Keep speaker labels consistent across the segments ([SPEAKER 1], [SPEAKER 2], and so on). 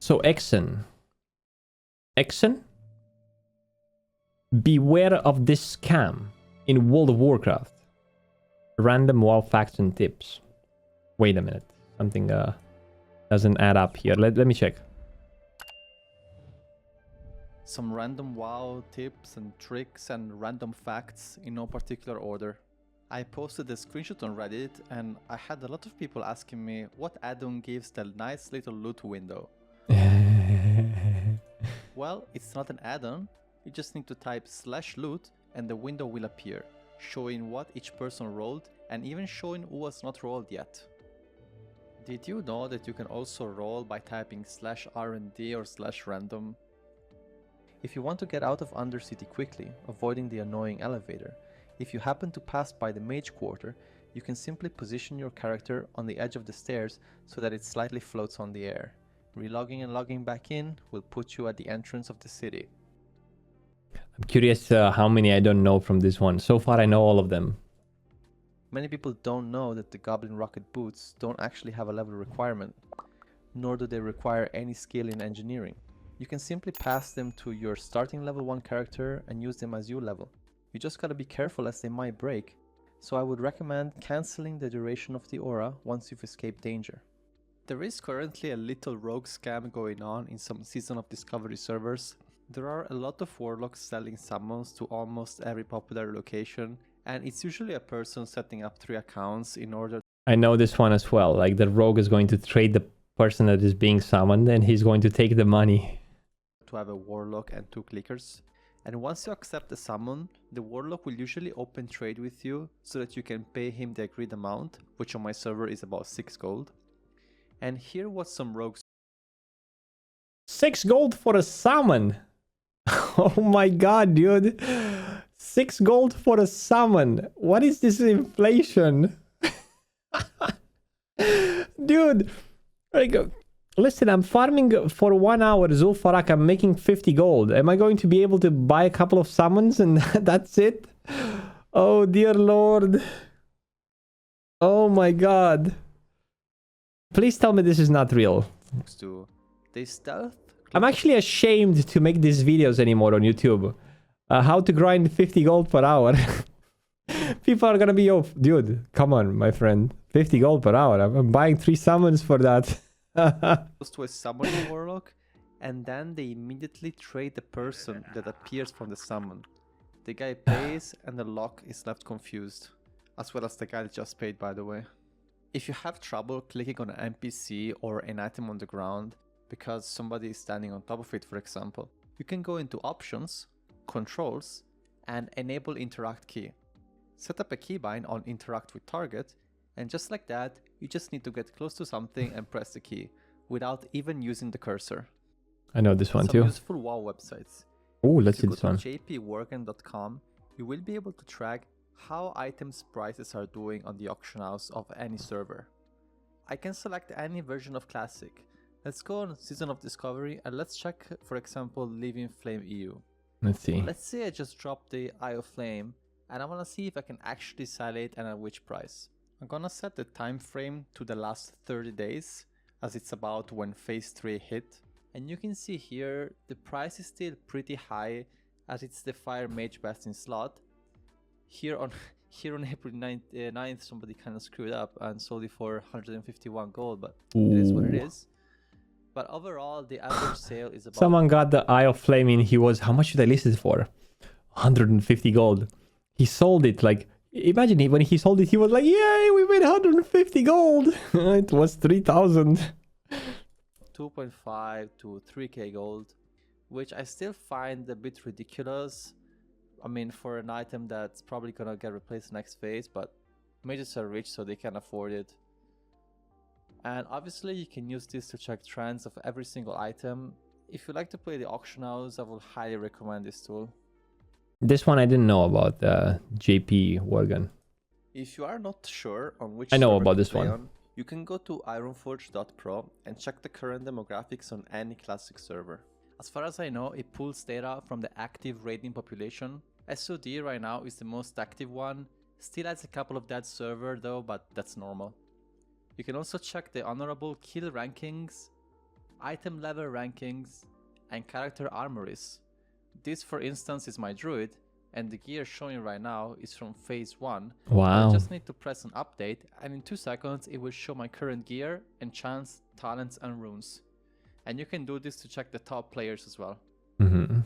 [SPEAKER 1] So Exen. Exen? Beware of this scam in World of Warcraft. Random WoW facts and tips. Wait a minute. Something doesn't add up here. Let me check.
[SPEAKER 2] Some random WoW tips and tricks and random facts in no particular order. I posted a screenshot on Reddit and I had a lot of people asking me what add-on gives the nice little loot window. Well, it's not an add-on. You just need to type /loot and the window will appear, showing what each person rolled and even showing who was not rolled yet. Did you know that you can also roll by typing /rnd or /random? If you want to get out of Undercity quickly, avoiding the annoying elevator, if you happen to pass by the Mage Quarter, you can simply position your character on the edge of the stairs so that it slightly floats on the air. Relogging and logging back in will put you at the entrance of the city.
[SPEAKER 1] I'm curious how many I don't know from this one. So far I know all of them.
[SPEAKER 2] Many people don't know that the Goblin Rocket boots don't actually have a level requirement, nor do they require any skill in engineering. You can simply pass them to your starting level 1 character and use them as you level. You just gotta be careful as they might break, so I would recommend cancelling the duration of the aura once you've escaped danger. There is currently a little rogue scam going on in some Season of Discovery servers. There are a lot of warlocks selling summons to almost every popular location, and it's usually a person setting up 3 accounts in order.
[SPEAKER 1] I know this one as well. Like the rogue is going to trade the person that is being summoned and he's going to take the money.
[SPEAKER 2] To have a warlock and 2 clickers. And once you accept the summon, the warlock will usually open trade with you so that you can pay him the agreed amount, which on my server is about 6 gold. And here was some rogues.
[SPEAKER 1] 6 gold for a summon. Oh my god, dude. 6 gold for a summon. What is this inflation? Dude, like, listen, I'm farming for 1 hour Zul'Farrak. I'm making 50 gold. Am I going to be able to buy a couple of summons and that's it? Oh dear lord. Oh my god. Please tell me this is not real.
[SPEAKER 2] They stealth.
[SPEAKER 1] I'm actually ashamed to make these videos anymore on YouTube. How to grind 50 gold per hour. People are gonna be, oh, dude, come on, my friend. 50 gold per hour. I'm buying 3 summons for that.
[SPEAKER 2] Goes to a summoning warlock, and then they immediately trade the person that appears from the summon. The guy pays, and the lock is left confused. As well as the guy that just paid, by the way. If you have trouble clicking on an NPC or an item on the ground, because somebody is standing on top of it, for example, you can go into Options, Controls, and enable Interact Key. Set up a keybind on Interact with Target, and just like that, you just need to get close to something and press the key, without even using the cursor.
[SPEAKER 1] I know this one too.
[SPEAKER 2] Some useful WoW websites.
[SPEAKER 1] Oh, let's see
[SPEAKER 2] If you
[SPEAKER 1] this
[SPEAKER 2] go
[SPEAKER 1] one.
[SPEAKER 2] to jpworgen.com, you will be able to track how items prices are doing on the auction house of any server. I can select any version of Classic. Let's go on Season of Discovery and let's check, for example, Living Flame EU.
[SPEAKER 1] Let's see.
[SPEAKER 2] Let's say I just dropped the Eye of Flame and I want to see if I can actually sell it and at which price. I'm gonna set the time frame to the last 30 days, as it's about when phase 3 hit. And you can see here, the price is still pretty high, as it's the Fire Mage best in slot. Here on April 9th, somebody kind of screwed up and sold it for 151 gold, but it is what it is. But overall, the average sale is about...
[SPEAKER 1] Someone got the Eye of Flame in. He was, how much did I list it for? 150 gold. He sold it like, imagine when he sold it, he was like, yay, we made 150 gold. It was 3,000.
[SPEAKER 2] 2.5 to 3k gold, which I still find a bit ridiculous. I mean, for an item that's probably gonna get replaced next phase, but mages are rich so they can afford it. And obviously you can use this to check trends of every single item. If you like to play the auction house, I will highly recommend this tool.
[SPEAKER 1] This one I didn't know about, JP Worgen.
[SPEAKER 2] If you are not sure on which
[SPEAKER 1] I know
[SPEAKER 2] server
[SPEAKER 1] about
[SPEAKER 2] to
[SPEAKER 1] this
[SPEAKER 2] play
[SPEAKER 1] one.
[SPEAKER 2] on, you can go to ironforge.pro and check the current demographics on any classic server. As far as I know, it pulls data from the active raiding population. SOD right now is the most active one, still has a couple of dead server though, but that's normal. You can also check the honorable kill rankings. item level rankings, and character armories. This, for instance, is my druid, and the gear showing right now is from phase 1.
[SPEAKER 1] Wow.
[SPEAKER 2] I just need to press an update, and in 2 seconds it will show my current gear, enchants, talents, and runes. And you can do this to check the top players as well.
[SPEAKER 1] Mm-hmm.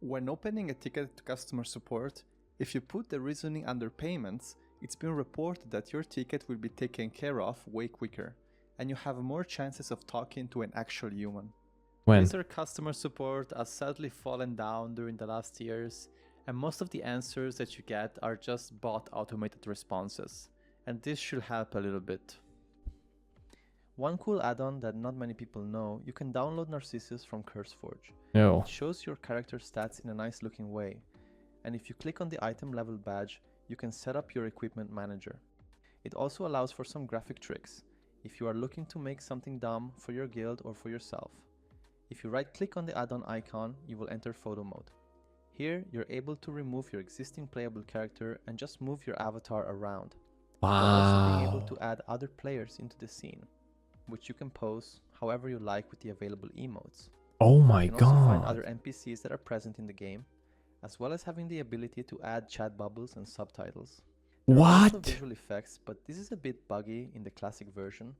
[SPEAKER 2] When opening a ticket to customer support, if you put the reasoning under payments, it's been reported that your ticket will be taken care of way quicker, and you have more chances of talking to an actual human.
[SPEAKER 1] When?
[SPEAKER 2] Blizzard customer support has sadly fallen down during the last years, and most of the answers that you get are just bot automated responses, and this should help a little bit. One cool add-on that not many people know, you can download Narcissus from CurseForge.
[SPEAKER 1] No.
[SPEAKER 2] It shows your character stats in a nice looking way, and if you click on the item level badge, you can set up your equipment manager. It also allows for some graphic tricks, if you are looking to make something dumb for your guild or for yourself. If you right click on the add-on icon, you will enter photo mode. Here, you're able to remove your existing playable character and just move your avatar around. While also being able to add other players into the scene, which you can pose however you like with the available emotes.
[SPEAKER 1] Oh my
[SPEAKER 2] you can also find
[SPEAKER 1] god.
[SPEAKER 2] other NPCs that are present in the game, as well as having the ability to add chat bubbles and subtitles. There are also
[SPEAKER 1] What?
[SPEAKER 2] visual effects, but this is a bit buggy in the classic version,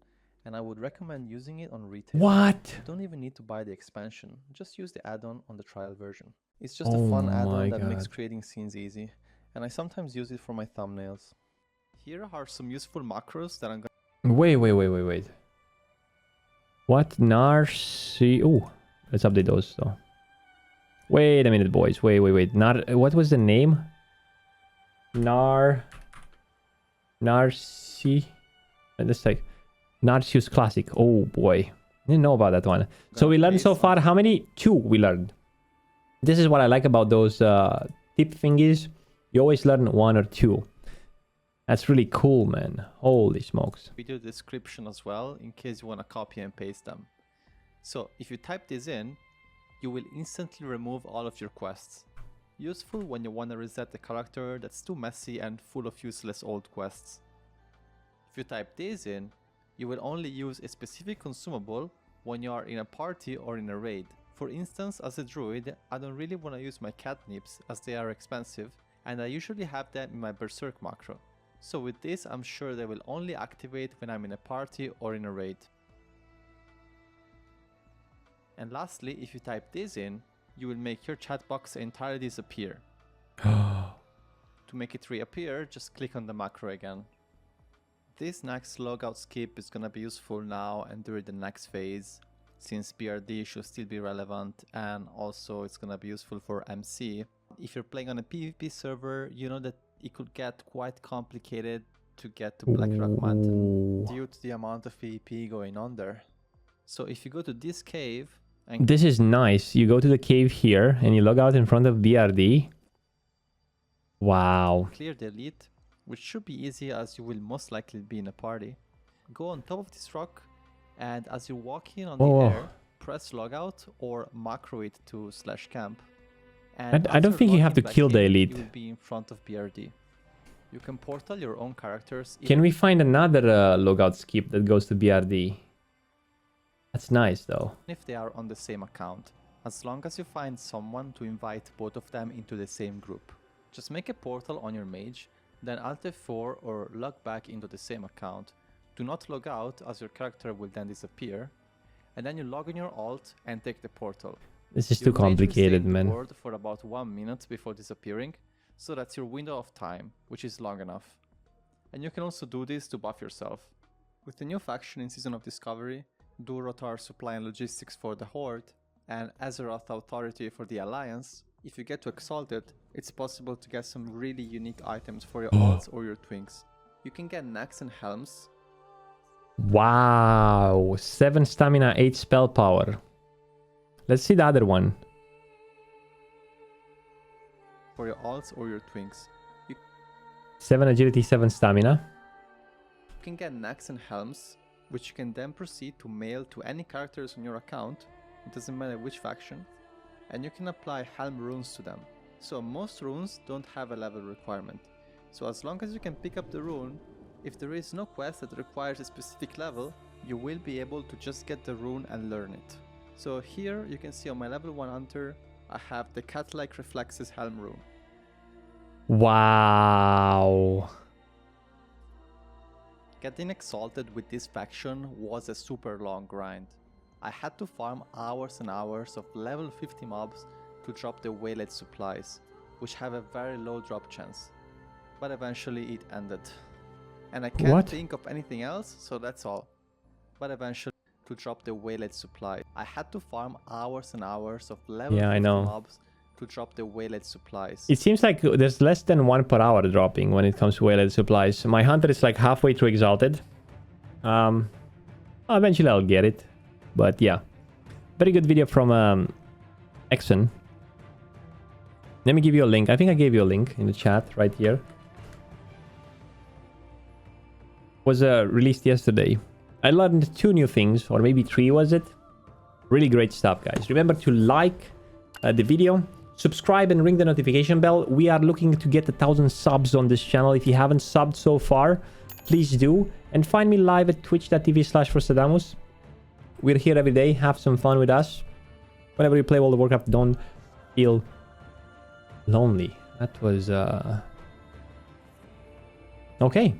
[SPEAKER 2] and I would recommend using it on retail.
[SPEAKER 1] What?
[SPEAKER 2] You don't even need to buy the expansion, just use the add-on on the trial version. It's just
[SPEAKER 1] Oh
[SPEAKER 2] a fun
[SPEAKER 1] my
[SPEAKER 2] add-on that
[SPEAKER 1] God.
[SPEAKER 2] makes creating scenes easy, and I sometimes use it for my thumbnails. Here are some useful macros that I'm going
[SPEAKER 1] Wait. What? Narcy? Oh, let's update those though. Wait a minute, boys. Wait. What was the name? Narcy. Let's like Narcius Classic. Oh boy. Didn't know about that one. So we learned so far how many? 2 we learned. This is what I like about those tip thingies. You always learn 1 or 2. That's really cool, man. Holy smokes.
[SPEAKER 2] video description as well in case you want to copy and paste them. So if you type this in, you will instantly remove all of your quests. Useful when you want to reset the character that's too messy and full of useless old quests. If you type this in, you will only use a specific consumable when you are in a party or in a raid. For instance, as a druid, I don't really want to use my catnips as they are expensive, and I usually have them in my berserk macro. So with this, I'm sure they will only activate when I'm in a party or in a raid. And lastly, if you type this in, you will make your chat box entirely disappear. To make it reappear, just click on the macro again. This next logout skip is gonna be useful now and during the next phase, since BRD should still be relevant, and also it's gonna be useful for MC. If you're playing on a PvP server, you know that it could get quite complicated to get to Blackrock Mountain due to the amount of PvP going on there. So if you go to this cave and
[SPEAKER 1] This is nice. You go to the cave here and you log out in front of BRD. Wow.
[SPEAKER 2] clear the elite, which should be easy as you will most likely be in a party, go on top of this rock, and as you walk in on the air, press logout or macro it to /camp. And
[SPEAKER 1] I don't
[SPEAKER 2] after
[SPEAKER 1] think you have to
[SPEAKER 2] logging back
[SPEAKER 1] kill the
[SPEAKER 2] in,
[SPEAKER 1] elite.
[SPEAKER 2] You will be in front of BRD. You can portal your own characters.
[SPEAKER 1] Can we find another logout skip that goes to BRD? That's nice though.
[SPEAKER 2] If they are on the same account, as long as you find someone to invite both of them into the same group. Just make a portal on your mage, then Alt F4 or log back into the same account. Do not log out as your character will then disappear, and then you log in your alt and take the portal.
[SPEAKER 1] This is
[SPEAKER 2] Your
[SPEAKER 1] too
[SPEAKER 2] mage will stay
[SPEAKER 1] complicated,
[SPEAKER 2] in the
[SPEAKER 1] man.
[SPEAKER 2] board for about 1 minute before disappearing, so that's your window of time, which is long enough. And you can also do this to buff yourself. With the new faction in Season of Discovery, Durotar Supply and Logistics for the Horde, and Azeroth Authority for the Alliance, if you get to Exalted, it's possible to get some really unique items for your alts or your twinks. You can get necks and helms.
[SPEAKER 1] Wow. 7 stamina, 8 spell power. Let's see the other one.
[SPEAKER 2] For your alts or your twinks.
[SPEAKER 1] 7 agility, 7 stamina.
[SPEAKER 2] You can get necks and helms, which you can then proceed to mail to any characters on your account, it doesn't matter which faction, and you can apply helm runes to them. So most runes don't have a level requirement, so as long as you can pick up the rune, if there is no quest that requires a specific level, you will be able to just get the rune and learn it. So here you can see on my level 1 hunter, I have the cat-like reflexes helm rune.
[SPEAKER 1] Wow.
[SPEAKER 2] Getting exalted with this faction was a super long grind. I had to farm hours and hours of level 50 mobs to drop the waylaid supplies, which have a very low drop chance. But eventually it ended. And I can't think of anything else, so that's all. But eventually to drop the waylaid supply, I had to farm hours and hours of level 50 mobs to drop the waylaid supplies.
[SPEAKER 1] It seems like there's less than 1 per hour dropping when it comes to waylaid supplies. My hunter is like halfway through exalted. Eventually I'll get it. But yeah. Very good video from Exxon. Let me give you a link. I think I gave you a link in the chat right here. Was released yesterday. I learned 2 new things, or maybe 3 was it? Really great stuff, guys. Remember to like the video, subscribe and ring the notification bell. We are looking to get 1,000 subs on this channel. If you haven't subbed so far, please do. And find me live at twitch.tv/frostadamus. We're here every day. Have some fun with us. Whenever you play World of Warcraft, don't feel lonely. That was... Okay.